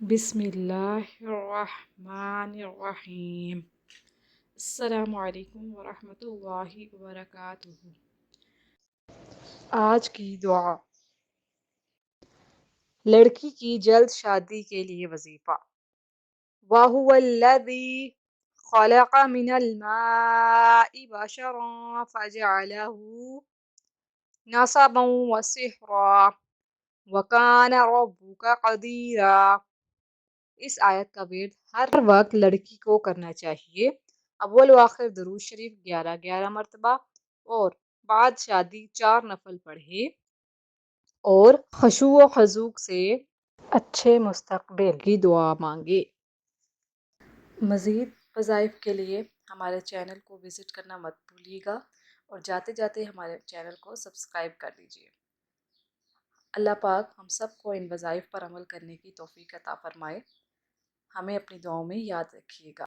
بسم اللہ الرحمن الرحیم۔ السلام علیکم ورحمۃ اللہ وبرکاتہ۔ آج کی دعا۔ لڑکی کی جلد شادی کے لیے وظیفہ۔ وَهُوَ الَّذِي خَلَقَ مِنَ الْمَاءِ بَشَرًا فَجَعَلَهُ نَسَبًا وَصِهْرًا وَكَانَ رَبُّكَ قَدِيرًا۔ اس آیت کا ورد ہر وقت لڑکی کو کرنا چاہیے۔ اول و آخر درود شریف 11 مرتبہ اور بعد شادی 4 نفل پڑھے اور خشوع و خضوع سے اچھے مستقبل کی دعا مانگے۔ مزید وظائف کے لیے ہمارے چینل کو وزٹ کرنا مت بھولیے گا اور جاتے جاتے ہمارے چینل کو سبسکرائب کر دیجیے۔ اللہ پاک ہم سب کو ان وظائف پر عمل کرنے کی توفیق عطا فرمائے۔ ہمیں اپنی دعاؤں میں یاد رکھیے گا۔